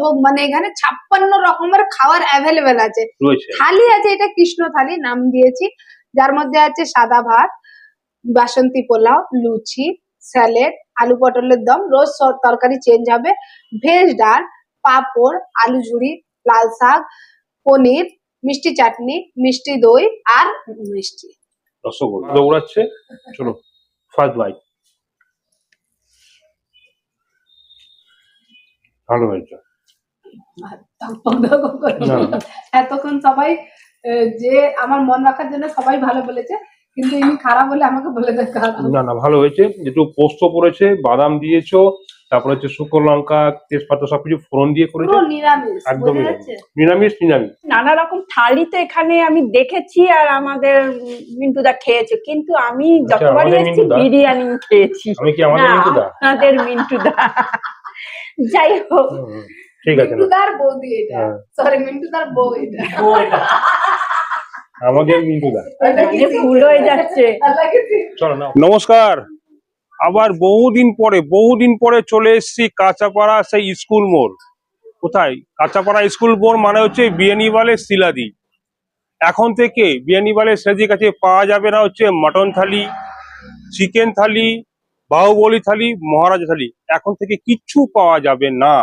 ভোগ, মানে এখানে 56 রকমের খাবার অ্যাভেলেবেল আছে। থালি আছে, এটা কৃষ্ণ থালি নাম দিয়েছি, যার মধ্যে আছে সাদা ভাত, বাসন্তী পোলাও, লুচি, স্যালাড, আলু পটলের দম, রোজ তরকারি চেঞ্জ হবে, ভেজ ডাল, পাঁপড়, আলু ঝুড়ি, লাল শাক, পনির, মিষ্টি চাটনি, মিষ্টি দই আর মিষ্টি। রসগোল্লা দৌড়াচ্ছে। চলো ফার্স্ট বাইট। ভালো হয়েছে। এতক্ষণ সবাই যে আমার মন রাখার জন্য সবাই ভালো বলেছে, কিন্তু ইনি খারাপ বলে আমাকে বলে দেয় খারাপ। না না, ভালো হয়েছে। একটু পোস্ত পড়েছে, বাদাম দিয়েছো, তারপরে হচ্ছে শুকনো লঙ্কা, তেজপাতা সবকিছু ফোড়ন দিয়ে করেছে। নিরামিষ, একদম নিরামিষ। নানা রকম থালি তো এখানে আমি দেখেছি, আর আমাদের মিন্টুদা খেয়েছে, কিন্তু আমি যতবারই এসেছি বিরিয়ানি খেয়েছি। আমি কি আমাদের মিন্টুদা? আপনাদের মিন্টুদা। যাই হোক, ঠিক আছে। মিন্টুদার বৌদি এটা, সরি মিন্টুদার বউ এটা। আমাদের মিন্টুদা ভুল হয়ে যাচ্ছে। নমস্কার, আবার বহুদিন পরে চলে এসেছি কাঁচাপাড়া সেই স্কুল মোড়। কোথায়? কাঁচাপাড়া স্কুল মোড় মানে হচ্ছে বিয়ানীবালের শিলাদি। এখন থেকে বিয়ানীবালের শিলাদির কাছে পাওয়া যাবে না হচ্ছে মটন থালি, চিকেন থালি, বাহুবলী থালি, মহারাজা থালি। এখন থেকে কিচ্ছু পাওয়া যাবে না,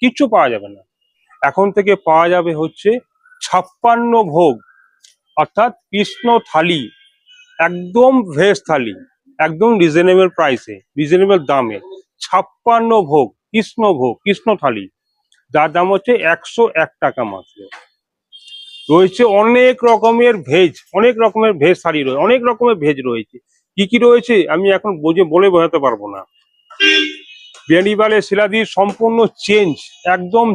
কিচ্ছু পাওয়া যাবে না। এখন থেকে পাওয়া যাবে হচ্ছে 56 ভোগ, অর্থাৎ কৃষ্ণ থালি, একদম ভেজ থালি, একদম রিজনেবল প্রাইসে, রিজনেবল দামে। 56 ভোগ, কৃষ্ণ থালি, যার দাম হচ্ছে 101 টাকা মাত্র। রয়েছে অনেক রকমের ভেজ থালি রয়েছে, অনেক রকমের ভেজ রয়েছে। কি কি রয়েছে আমি এখন বলে বোঝাতে পারবো না। বিয়ানীবালের শিলাদি সম্পূর্ণ চেঞ্জ, একদম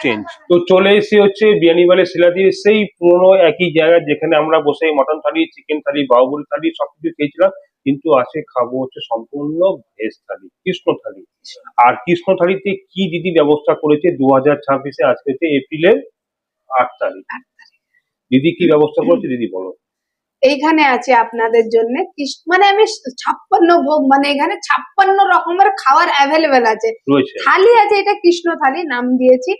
চেঞ্জ। তো চলে এসে হচ্ছে বিয়ানীবালের শিলাদির সেই পুরনো একই জায়গায়, যেখানে আমরা বসে মটন থালি, চিকেন থালি, বাহুবলী থালি সবকিছু খেয়েছিলাম, কিন্তু আজকে খাবো হচ্ছে সম্পূর্ণ ভেজ থালি, কৃষ্ণ থালি। আর কৃষ্ণ থালিতে কি দিদি ব্যবস্থা করেছে 2026-এ, আজকে হচ্ছে এপ্রিলের 8 তারিখ। দিদি কি ব্যবস্থা করেছে দিদি বলো। এইখানে আছে আপনাদের জন্য মানে আমি 56 ভোগ, মানে এখানে 56 রকমের খাবার অ্যাভেলেবেল আছে। থালি আছে, এটা কৃষ্ণ থালি নাম দিয়েছি,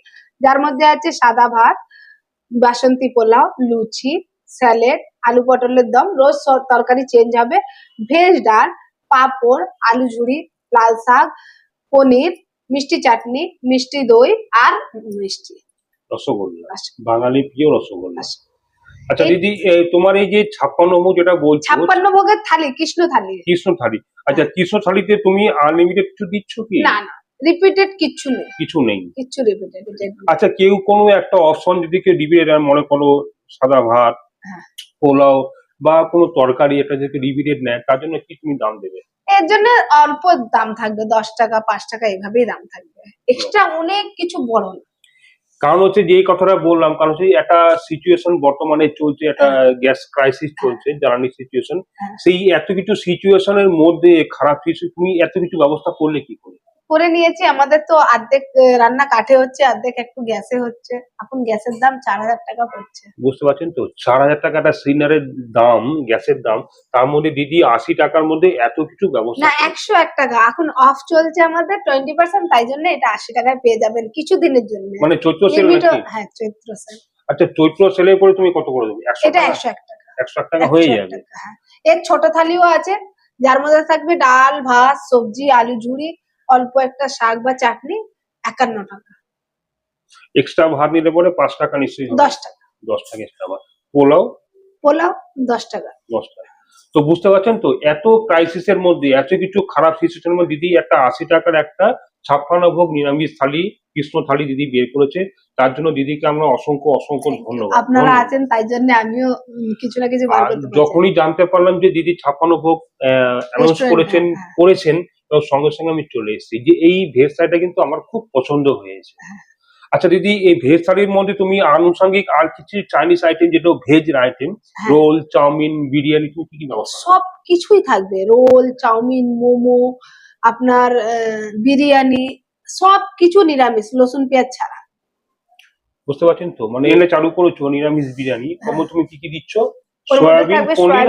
যার মধ্যে আছে সাদা ভাত, বাসন্তী পোলাও, লুচি, স্যালাড, আলু পটলের দম, রোজ তরকারি চেঞ্জ হবে, ভেজ ডাল, পাঁপড়, আলু ঝুড়ি, লাল শাক, পনির, মিষ্টি চাটনি, মিষ্টি দই আর মিষ্টি। রসগোল্লা, বাঙালি প্রিয় রসগোল্লা। আচ্ছা দিদি, তোমার এই যে 56 ভোগ যেটা বলছো, 56 ভোগের থালি, কৃষ্ণ থালি। আচ্ছা, কৃষ্ণ থালিতে তুমি আনলিমিটেড কিছু দিচ্ছ কি? না না, রিপিটেড কিছু নেই। রিপিটেড। আচ্ছা, কেউ কোনো একটা অপশন যদি কেউ রিপিটেড, মনে করো সাদা ভাত, পোলাও বা কোনো তরকারি, এটা যদি রিপিটেড নেয়, তার জন্য কি তুমি দাম দেবে? এর জন্য অল্প দাম থাকবে, 10 টাকা 5 টাকা এইভাবেই দাম থাকবে, এক্সট্রা অনেক কিছু বড় না। কারণ হচ্ছে যে কথাটা বললাম, কারণ হচ্ছে একটা সিচুয়েশন বর্তমানে চলছে, একটা গ্যাস ক্রাইসিস চলছে, জ্বালানি সিচুয়েশন। সেই এত কিছু সিচুয়েশনের মধ্যে খারাপ কিছু তুমি এত কিছু ব্যবস্থা করলে কি করে নিয়েছি। আমাদের তো অর্ধেক রান্না কাঠে হচ্ছে, অর্ধেক একটু গ্যাসে হচ্ছে। এখন গ্যাসের দাম 4000 টাকা পড়ছে, বুঝতে পারছেন তো? 4000 টাকাটা সিলিন্ডারের দাম, গ্যাসের দাম, তার মধ্যে দিদি 80 টাকার মধ্যে এত কিছু ব্যবস্থা না, 101 টাকা। এখন অফ চলছে আমাদের 20%, তাই জন্য এটা 80 টাকায় পেয়ে যাবেন কিছু দিনের জন্য। মানে চৈত্র সেল নাকি? হ্যাঁ, চৈত্র সেল। আচ্ছা, চৈত্র সেলে পরে তুমি কত করে দেবে? এটা 101 টাকা। 101 টাকা হয়ে যাবে। এর ছোট থালিও আছে, যার মধ্যে থাকবে ডাল, ভাত, সবজি, আলু ঝুড়ি, অল্প একটা শাক বা চাটনি, 51 টাকা। এক্সট্রা ভাত নিলে পরে 5 টাকা নিশ্চয়ই হবে। 10 টাকা এক্সট্রা ভাত। পোলাও 10 টাকা। তো বুঝতে পারছেন তো, এত ক্রাইসিসের মধ্যে, এত কিছু খারাপ সিচুয়েশনের মধ্যে দিদি একটা 80 টাকার একটা 56 ভোগ নিরামিষ থালি, কৃষ্ণ থালি দিদি বের করেছে। তার জন্য দিদিকে আমরা অসংখ্য ধন্যবাদ। আপনারা আছেন তাই জন্য আমিও কিছু না কিছু বার করতে পারছি। যখনই জানতে পারলাম যে দিদি 56 ভোগ অ্যানাউন্স করেছেন, সঙ্গে সঙ্গে আমি চলে এসেছি। যে এই ভেজ থালিটা কিন্তু আমার খুব পছন্দ হয়েছে। আচ্ছা দিদি, এই ভেজ থালির মধ্যে তুমি আনুষঙ্গিক আর কিছু চাইনিজ আইটেম, যেটা veg item, roll, chow mein, biryani, তুমি কি ব্যবস্থা? সব কিছুই থাকবে, রোল, চাউমিন, মোমো, আপনার বিরিয়ানি, সব কিছু নিরামিষ, রসুন পেঁয়াজ ছাড়া। বুঝতে পারছেন তো, মানে এনে চালু করেছো নিরামিষ বিরিয়ানি। তুমি কি কি দিচ্ছ? সয়াবিন, পনির,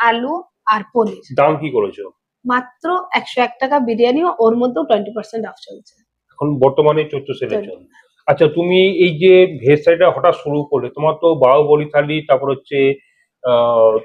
আলু আর পনির। দাম কি করেছো? মাত্র 101 টাকা বিরিয়ানি, ওর মধ্যেও 20% অফ চলছে। এখন বর্তমানে 1400 চলে। আচ্ছা, তুমি এই যে ভেজ থালিটা হঠাৎ শুরু করলে, তোমার তো বাহুবলী থালি, তারপর হচ্ছে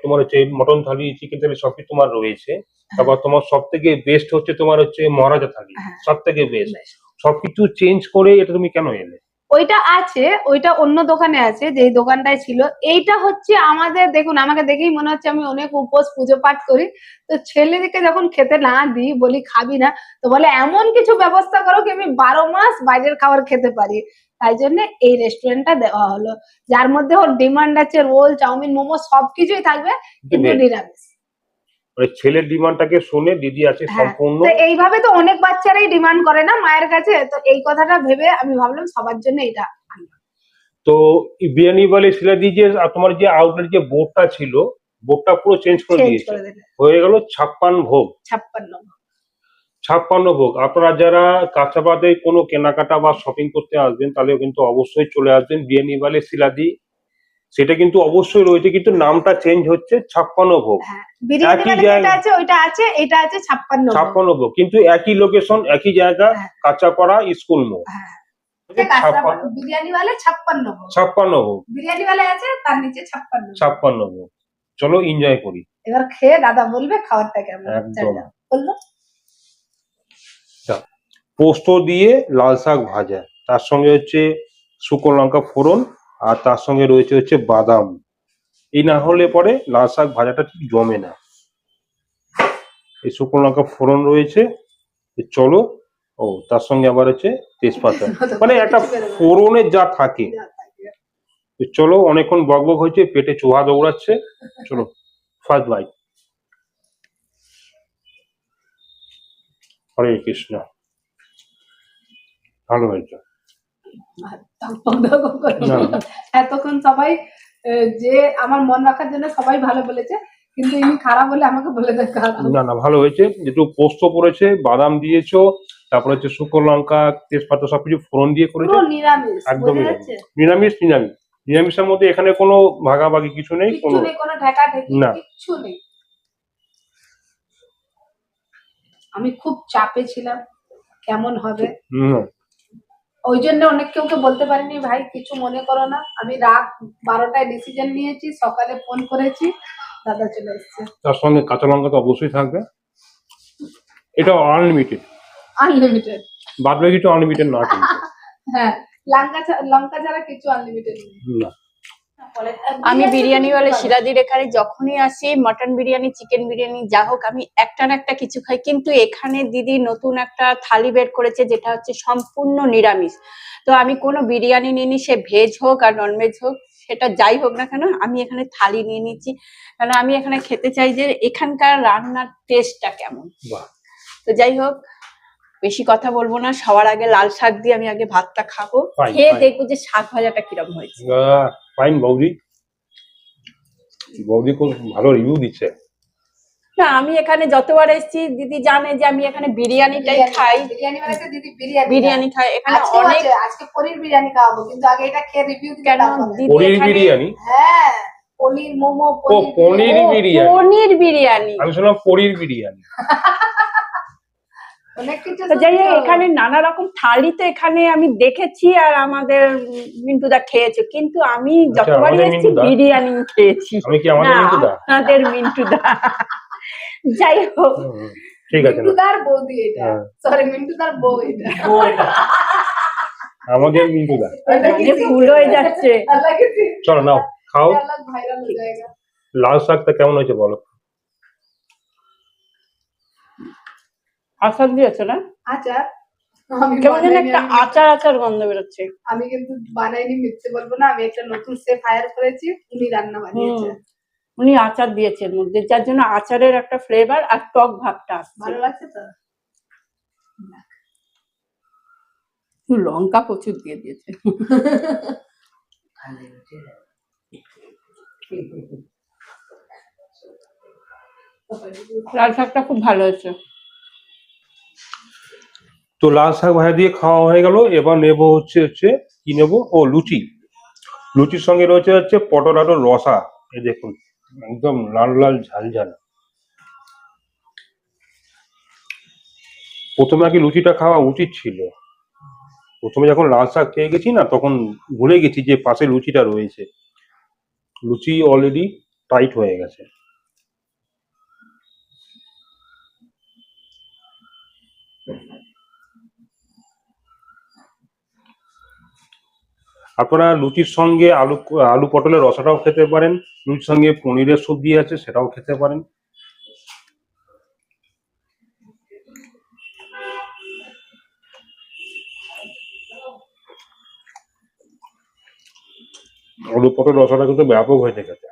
তোমার হচ্ছে মটন থালি, চিকেন থালি সবই তোমার রয়েছে। তারপর তোমার সব থেকে বেস্ট হচ্ছে তোমার হচ্ছে মহারাজা থালি, সব থেকে বেস্ট। সবকিছু চেঞ্জ করে এটা তুমি কেন এলে? ওইটা আছে, ওইটা অন্য দোকানে আছে, যে দোকানটায় ছিল। এইটা হচ্ছে আমাদের, দেখুন আমাকে দেখেই মনে হচ্ছে আমি অনেক উপোস পুজো পাঠ করি। তো ছেলেদেরকে যখন খেতে না দিই, বলি খাবি না, তো বলে এমন কিছু ব্যবস্থা করো কি আমি 12 মাস বাইরের খাবার খেতে পারি। তাই জন্য এই রেস্টুরেন্টটা দেওয়া হলো, যার মধ্যে ওর ডিমান্ড আছে রোল, চাউমিন, মোমো সবকিছুই থাকবে, কিন্তু নিরামিষ। মানে ছেলের ডিমান্ডটাকে শুনে দিদি আছে সম্পূর্ণ। তো এইভাবে তো অনেক বাচ্চারাই ডিমান্ড করে না মায়ের কাছে, তো এই কথাটা ভেবে আমি ভাবলাম সবার জন্য এটা আনবো। তো বিরিয়ানি বলে শিলাদি যে তোমার যে আউটলেট যে বোর্ডটা ছিল, বোর্ডটা পুরো চেঞ্জ করে দিয়েছে, হয়ে গেল 56 ভোগ। 56 ভোগ। আপনারা যারা কাঁচাবাদে কোনো কেনাকাটা বা শপিং করতে আসবেন, তাহলে কিন্তু অবশ্যই চলে আসবেন বিরিয়ানি বলে শিলাদি। সেটা কিন্তু অবশ্যই রয়েছে, কিন্তু নামটা চেঞ্জ হচ্ছে 56 ভোগ। একই জায়গা আছে, ওইটা আছে, এটা আছে 56 ভোগ, কিন্তু একই লোকেশন, একই জায়গা, কাঁচাপাড়া স্কুল মোড়। বিরিয়ানি ওয়ালে 56 ভোগ বিরিয়ানি ওয়ালে আছে, তার নিচে 56 ভোগ। চলো এনজয় করি। এবার খেয়ে দাদা বলবে খাবারটা কেমন। একদম বললো পোস্ত দিয়ে লাল শাক ভাজা, তার সঙ্গে হচ্ছে শুকনো লঙ্কা ফোড়ন, আর তার সঙ্গে রয়েছে হচ্ছে বাদাম। এই না হলে পরে লাল শাক ভাজাটা ঠিক জমে না। এই শুকনো লঙ্কা ফোড়ন রয়েছে, চলো। ও তার সঙ্গে আবার হচ্ছে তেজপাতা, মানে একটা ফোড়নের যা থাকে। চলো, অনেকক্ষণ বকবক হয়েছে, পেটে চোহা দৌড়াচ্ছে। চলো ফার্স্ট বাইট। হরে কৃষ্ণ। ভালো হয়েছে। এতক্ষণ সবাই যে আমার মন রাখার জন্য সবাই ভালো বলেছে, কিন্তু ইনি খারাপ বলে আমাকে বলে দেয় খারাপ। না না, ভালো হয়েছে। যেটু পোস্ত পড়েছে, বাদাম দিয়েছো, তারপর হচ্ছে শুকনো লঙ্কা, তেজপাতা সবকিছু ফোড়ন দিয়ে করেছে। নিরামিষ, একদম নিরামিষ। নিরামিষ নিরামিষের মধ্যে এখানে কোনো ভাগাভাগি কিছু নেই, কোনো ঢাকাঢাকি কিছু নেই। আমি খুব চাপে ছিলাম কেমন হবে, ওই জন্য অনেক কেউকে বলতে পারিনি। ভাই কিছু মনে করো না, আমি রাত 12টায় ডিসিশন নিয়েছি, সকালে ফোন করেছি, দাদা চলে এসেছে। তার সঙ্গে কাঁচা লঙ্কা তো অবশ্যই থাকবে। এটা আনলিমিটেড, বাদ বাকি কিছু আনলিমিটেড না। হ্যাঁ, লঙ্কা ছাড়া কিছু আনলিমিটেড না। আমি বিরিয়ানিওয়ালা শিলাদির এখানে যখনই আসি, মটন বিরিয়ানি, চিকেন বিরিয়ানি যা হোক, আমি একটা না একটা কিছু খাই। কিন্তু এখানে দিদি নতুন একটা থালি বের করেছে, যেটা হচ্ছে সম্পূর্ণ নিরামিষ। তো আমি কোনো বিরিয়ানি নিইনি, সে ভেজ হোক আর নন ভেজ হোক, সেটা যাই হোক না কেন, আমি এখানে থালি নিয়ে নিচ্ছি, কারণ আমি এখানে খেতে চাই যে এখানকার রান্নার টেস্টটা কেমন। তো যাই হোক, বেশি কথা বলবো না, সবার আগে লাল শাক দিয়ে আমি আগে ভাতটা খাবো, খেয়ে দেখবো যে শাক ভাজাটা কিরকম হয়েছে। ফাইন বৌদি, বৌদি খুব ভালো রিভিউ দিচ্ছে। না, আমি এখানে যতবার এসেছি দিদি জানে যে আমি এখানে বিরিয়ানিটাই খাই। বিরিয়ানি খাই এখানে অনেক। আজকে পনির বিরিয়ানি খাওয়াবো, কিন্তু আগে এটা খেয়ে রিভিউ দিতে। কেন পনির বিরিয়ানি? হ্যাঁ, পনির মোমো, পনির বিরিয়ানি। পনির বিরিয়ানি, আমি শুনলাম পনির বিরিয়ানি। যাই হোক, এখানে নানা রকম থালি তো এখানে আমি দেখেছি, আর আমাদের মিন্টুদা খেয়েছে, কিন্তু আমি যতবারই এসেছি বিরিয়ানি খেয়েছি। আপনাদের মিন্টুদা। যাই হোক, ঠিক আছে, মিন্টুদার বৌদি এটা, সরি মিন্টুদার বউ এটা, আমাদের মিন্টুদা। ভুল হয়ে যাচ্ছে। চলো নাও খাও। লাল শাকটা কেমন হয়েছে বলো? আচার দিয়েছো না? আচার কেমন যেন একটা আচার আচার গন্ধ বেরোচ্ছে। আমি কিন্তু বানাইনি, মিথ্যে বলবো না, আমি একটা নতুন শেফ হায়ার করেছি, উনি রান্না বানিয়েছে। উনি আচার দিয়েছেন মধ্যে, যার জন্য আচারের একটা ফ্লেভার আর টক ভাবটা আসছে। ভালো লাগছে তো। লঙ্কা প্রচুর দিয়ে দিয়েছে। লাল শাকটা খুব ভালো হয়েছে। তো লাল শাক ভাজা দিয়ে খাওয়া হয়ে গেল। এবার নেবো হচ্ছে কি নেবো? ও লুচি। লুচির সঙ্গে রয়েছে হচ্ছে পটল আলুর রসা। এই দেখুন, একদম লাল লাল ঝাল ঝাল। প্রথমে আগে লুচিটা খাওয়া উচিত ছিল, প্রথমে যখন লাল শাক খেয়ে গেছি না, তখন ভুলে গেছি যে পাশে লুচিটা রয়েছে। লুচি অলরেডি টাইট হয়ে গেছে। আপনারা লুচির সঙ্গে আলু আলু পটলের রসাটাও খেতে পারেন, লুচির সঙ্গে পনিরের সবজি আছে সেটাও খেতে পারেন। আলু পটল রসাটা কিন্তু ব্যাপক হয়েছে খেতে।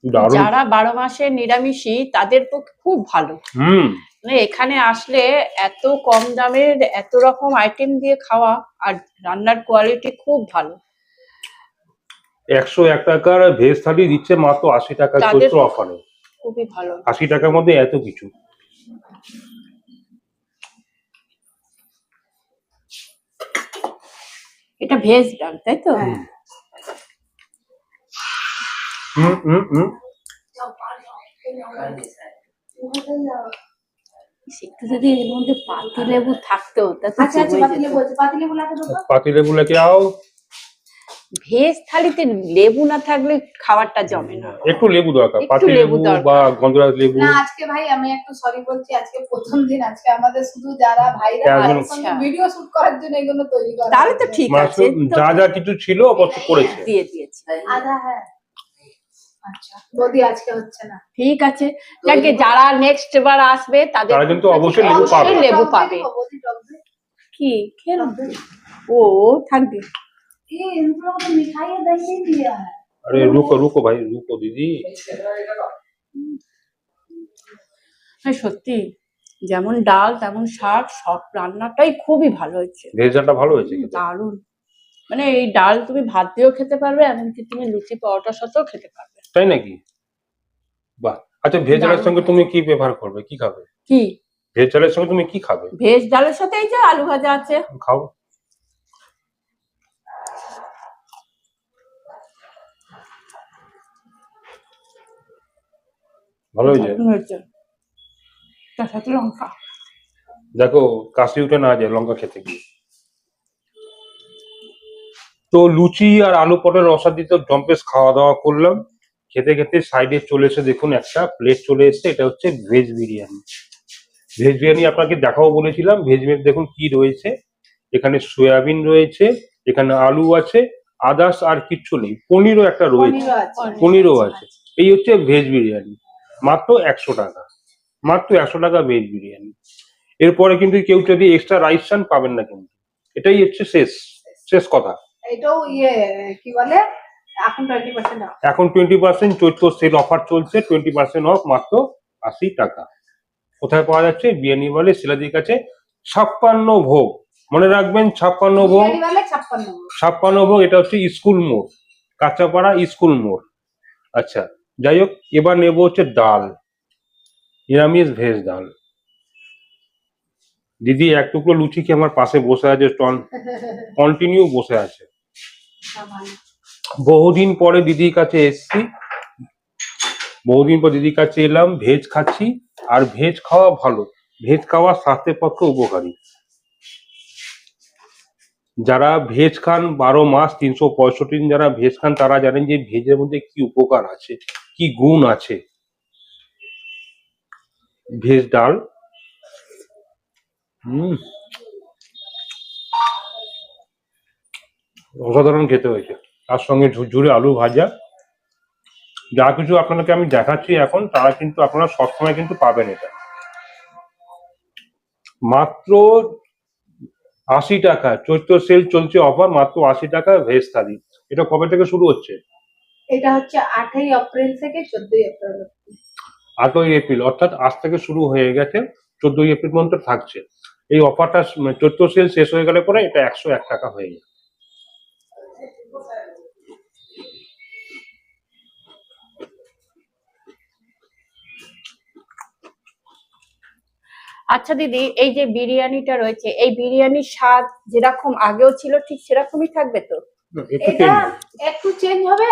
দারুণ। যারা 12 মাসে নিরামিষী তাদের পক্ষে খুব ভালো। মানে এখানে আসলে এত কম দামের এত রকম আইটেম দিয়ে খাওয়া, আর রান্নার কোয়ালিটি খুব ভালো। 101 টাকার ভেজ থালি দিচ্ছে মাত্র 80 টাকা তাদের চৈত্র অফারে। খুবই ভালো। 80 টাকার মধ্যে এত কিছু। এটা ভেজ ডাল, তাই তো? একটু যদি এর মধ্যে পাতিলেবু থাকতো তা তো আচ্ছা আচ্ছা, জমে যেত। পাতিলেবু লাগে দেবো। পাতিলেবু লেকে আও। ভেজ থালিতে লেবু না থাকলে খাবারটা জমে না। একটু লেবু দরকার, একটু পাতিলেবু লেবু দরকার। বা গন্ধরাজ লেবু। না আজকে ভাই আমি একটু সরি বলছি, আজকে প্রথম দিন, আজকে আমাদের শুধু যারা ভাইরা একদম। তাদের সঙ্গে ভিডিও শুট করার জন্য এগুলো তৈরি করা তাহলে তো হয়েছে। ঠিক মানে আছে, তো যা যা কিছু ছিল অবশ্য করেছে। দিয়ে দিয়েছি। আধা হ্যাঁ। আচ্ছা বৌদি আজকে হচ্ছে না। ঠিক আছে, যাকে যারা নেক্সট বার আসবে তাদের তারা কিন্তু অবশ্যই লেবু পাবে। অবশ্যই লেবু পাবে। বৌদি টক দই। কি খেলো? ও থাকবে। ये इन लोगों ने मिठाई या दही नहीं दिया है। अरे रुको रुको भाई, रुको दीदी। হ্যাঁ সত্যি, যেমন ডাল তেমন শাক, সব রান্নাটাই খুবই ভালো হয়েছে। ভেজাটা ভালো হয়েছে খেতে। দারুণ। মানে এই ডাল তুমি ভাত দিয়েও খেতে পারবে, এমনকি তুমি লুচি পরোটার সাথেও খেতে পারবে। তাই নাকি? বাহ। আচ্ছা, ভেজ ডালের সঙ্গে তুমি কি ব্যবহার করবে, কি খাবে? কি ভেজ ডালের সঙ্গে তুমি কি খাবে? ভেজ ডালের সাথে এই যে আলু ভাজা আছে। খাও। ভালো হয়েছে। দারুণ হয়েছে। তার সাথে লঙ্কা। দেখো কাশি উঠে না যায় লঙ্কা খেতে গিয়ে। তো লুচি আর আলু পটল রসা দিয়ে তো জম্পেস খাওয়া দাওয়া করলাম। খেতে খেতে সাইডে চলে এসে দেখুন একটা প্লেট চলে এসেছে, এটা হচ্ছে ভেজ বিরিয়ানি। ভেজ বিরিয়ানি আপনাকে দেখাবো বলেছিলাম। ভেজ বিরিয়ানি দেখুন কি রয়েছে, এখানে সয়াবিন রয়েছে, এখানে আলু আছে, আদার্স আর কিচ্ছু নেই। পনিরও একটা রয়েছে, পনিরও আছে। পনিরও আছে। এই হচ্ছে ভেজ বিরিয়ানি, মাত্র 100 টাকা। মাত্র 100 টাকা ভেজ বিরিয়ানি। এরপরে কিন্তু কেউ যদি এক্সট্রা রাইস চান পাবেন না কিন্তু। এটাই হচ্ছে শেষ শেষ কথা। এটাও ইয়ে কি বলে, এখন 20% অফ। এখন 20% চৈত্র সেল অফার চলছে, 20% অফ, মাত্র 80 টাকা। কোথায় পাওয়া যাচ্ছে? বিরিয়ানি ওয়ালে শিলাদির কাছে। 56 ভোগ, মনে রাখবেন 56 ভোগ। বিরিয়ানি वाले 56 56 ভোগ, এটা হচ্ছে স্কুল মোড়, কাঁচাপাড়া স্কুল মোড়। আচ্ছা যাই হোক, এবার নেবো হচ্ছে ডাল, নিরামিষ ভেজ ডাল। দিদি এক টুকরো লুচি কি আমার পাশে বসে আছে, কন্টিনিউ বসে আছে। বহুদিন পরে দিদির কাছে এসছি, বহুদিন পর দিদির কাছে এলাম। ভেজ খাচ্ছি, আর ভেজ খাওয়া ভালো, ভেজ খাওয়া স্বাস্থ্যের পক্ষে উপকারী। যারা ভেজ খান 12 মাস 365 দিন যারা ভেজ খান তারা জানেন যে ভেজের মধ্যে কি উপকার আছে, কি গুণ আছে। ভেজ ডাল অসাধারণ খেতে হয়েছে। তার সঙ্গে ঝুরঝুরে আলু ভাজা। যা কিছু আপনাদেরকে আমি দেখাচ্ছি এখন, তারা কিন্তু আপনারা সবসময় কিন্তু পাবেন এটা। মাত্র 80 টাকা, চৈত্র সেল চলছে অফার, মাত্র 80 টাকা ভেজ থালি। এটা কবে থেকে শুরু হচ্ছে? এটা হচ্ছে 8ই এপ্রিল থেকে 14ই এপ্রিল। 8ই এপ্রিল, অর্থাৎ আজ থেকে শুরু হয়ে গেছে, 14ই এপ্রিল পর্যন্ত থাকছে এই অফারটা। চৈত্র সেল শেষ হয়ে গেলে পরে এটা 101 টাকা হয়ে যায়। আচ্ছা দিদি, এই যে বিরিয়ানিটা রয়েছে, এই বিরিয়ানির স্বাদ যেরকম আগেও ছিল ঠিক সেরকমই থাকবে তো? একটু এটা একটু চেঞ্জ হবে,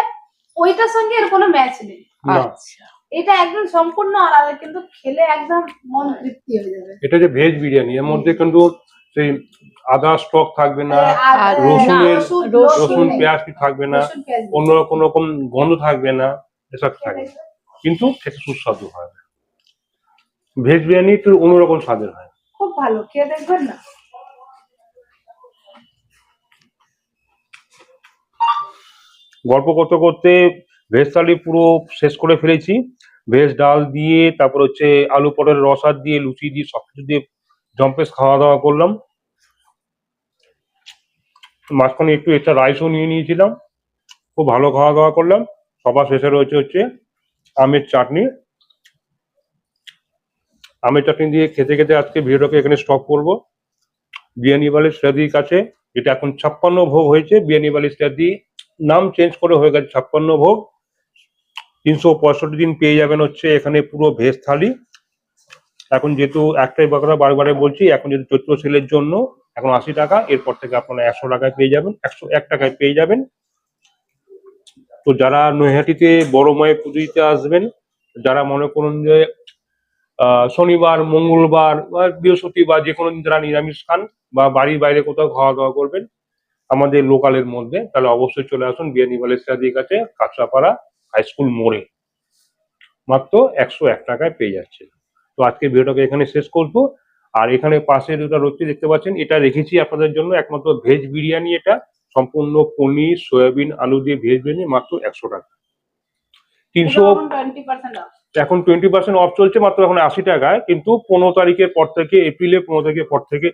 ওইটার সঙ্গে এর কোনো ম্যাচ নেই। না, আচ্ছা এটা একদম সম্পূর্ণ আলাদা, কিন্তু খেলে একদম মন তৃপ্তি হয়ে যাবে। এটা যে ভেজ বিরিয়ানি, এর মধ্যে কিন্তু সেই আদা স্টক থাকবে না, আর রসুনের রসুন নেই। পেঁয়াজ কি থাকবে না, রসুন, পেঁয়াজ নেই। অন্য কোন রকম গন্ধ থাকবে না, এসব থাকবে, কিন্তু খেতে সুস্বাদু হয়। ভেজ বিরিয়ানি একটু অন্যরকম স্বাদের হয়। খুব ভালো, খেয়ে দেখবেন না। গল্প করতে করতে ভেজ থালি পুরো শেষ করে ফেলেছি। ভেজ ডাল দিয়ে, তারপর হচ্ছে আলু পটলের রসা দিয়ে, লুচি দিয়ে, সবকিছু দিয়ে জম্পেশ খাওয়া দাওয়া করলাম। মাঝখানে একটু এক্সট্রা রাইসও নিয়ে নিয়েছিলাম। খুব ভালো খাওয়া দাওয়া করলাম। সবার শেষে রয়েছে হচ্ছে আমের চাটনি। আমের চাটনি দিয়ে খেতে খেতে আজকে ভিডিওটাকে এখানে স্টপ করবো। বিরিয়ানিওয়ালা সিরাদির কাছে এটা এখন 56 ভোগ হয়েছে। বিরিয়ানিওয়ালা সিরাদি নাম চেঞ্জ করে হয়ে গেছে 56 ভোগ। 365 দিন পেয়ে যাবেন হচ্ছে এখানে পুরো ভেজ থালি। এখন যেহেতু একটাই কথা বারে বলছি, এখন যেহেতু চৈত্র সেলের জন্য এখন 80 টাকা, এরপর থেকে আপনারা 100 টাকায় পেয়ে যাবেন, 101 টাকায় পেয়ে যাবেন। তো যারা নৈহাটিতে বড় মায়ের পুজো দিতে আসবেন, যারা মনে করুন যে শনিবার, মঙ্গলবার বা বৃহস্পতিবার যে কোনো দিন যারা নিরামিষ খান বা বাড়ির বাইরে কোথাও খাওয়া দাওয়া করবেন আমাদের লোকালের মধ্যে, তাহলে অবশ্যই চলে আসুন বিরিয়ানিওয়ালা সিরাদির কাছে, কাঁচরাপাড়া হাই স্কুল মোড়ে। মাত্র 101 টাকায় পেয়ে যাচ্ছে। তো আজকে ভিডিওটাকে এখানে শেষ করবো। আর এখানে পাশে যেটা রয়েছে দেখতে পাচ্ছেন, এটা রেখেছি আপনাদের জন্য একমাত্র ভেজ বিরিয়ানি। এটা সম্পূর্ণ পনির, সয়াবিন, আলু দিয়ে ভেজ বিরিয়ানি, মাত্র 100 টাকা। 300 এখন 20% অফ চলছে, মাত্র এখন 80 টাকায়, কিন্তু 15 তারিখের পর থেকে, এপ্রিলের 15 তারিখের পর থেকে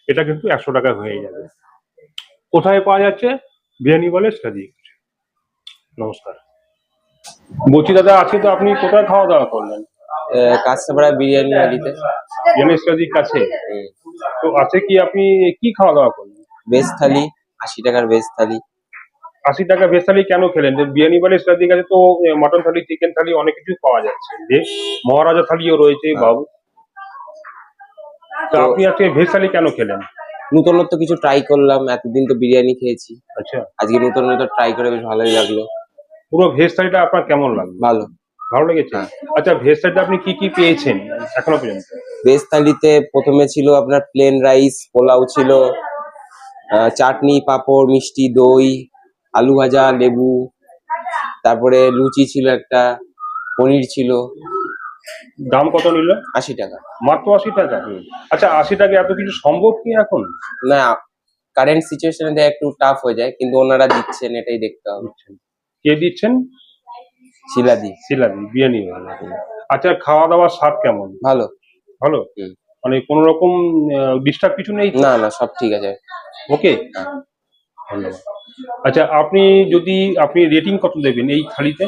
এটা কিন্তু 100 টাকা হয়ে যাবে। কোথায় পাওয়া যাচ্ছে? বিরিয়ানিওয়ালা সিরাদি। নমস্কার। বলছি দাদা, আজকে তো আপনি কোথায় খাওয়া দাওয়া করলেন? কাঁচরাপাড়া বিরিয়ানি বাড়িতে। বিরিয়ানি সিরাদির কাছে। তো আছে কি, আপনি কি খাওয়া দাওয়া করলেন? ভেজ থালি, 80 টাকার ভেজ থালি। 80 টাকা ভেজ থালি কেন খেলেন? বিরিয়ানিওয়ালা সিরাদির কাছে তো মটন থালি, চিকেন থালি অনেক কিছু পাওয়া যাচ্ছে, যে মহারাজা থালিও রয়েছে বাবু। তো আপনি আজকে ভেজ থালি কেন খেলেন? নতুনত্ব কিছু ট্রাই করলাম, এতদিন তো বিরিয়ানি খেয়েছি, আচ্ছা, আজকে নতুনত্ব ট্রাই করে বেশ ভালোই লাগলো। পুরো ভেজ থালিটা আপনার কেমন লাগলো? ভালো। ভালো লেগেছে? আচ্ছা, ভেজ থালিতে আপনি কি কি পেয়েছেন এখনো পর্যন্ত? ভেজ থালিতে প্রথমে ছিল আপনার প্লেন রাইস, পোলাও ছিল, চাটনি, পাঁপড়, মিষ্টি, দই, আলু ভাজা, লেবু, তারপরে লুচি ছিল একটা, পনির ছিল। দাম কত নিল? 80 টাকা। মাত্র 80 টাকা? আচ্ছা, 80 টাকা এত কিছু সম্ভব কি এখন? না, কারেন্ট সিচুয়েশনে দেয় একটু টাফ হয়ে যায়, কিন্তু ওনারা দিচ্ছেন, এটাই দেখতে হবে। কে দিচ্ছেন? শিলাদি। সিলাদি বিরিয়ানি। আচ্ছা, খাওয়া দাওয়ার স্বাদ কেমন? ভালো। ভালো? মানে কোনো রকম ডিস্টার্ব কিছু নেই তো? না না, সব ঠিক আছে। ওকে, ধন্যবাদ। আচ্ছা, আপনি রেটিং কত দেবেন এই থালিতে?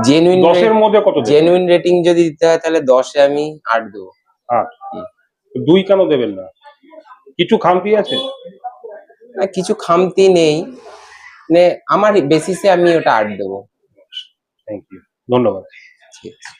জেনুইন 10-এর মধ্যে কত দেবেন? জেনুইন রেটিং যদি দিতে হয় তাহলে 10-এ আমি 8 দেবো। 8? 2 কেন দেবেন না? কিছু খামতি আছে? না, কিছু খামতি নেই, মানে আমার বেসিসে আমি ওটা 8 দেবো। থ্যাংক ইউ, ধন্যবাদ। ঠিক আছে।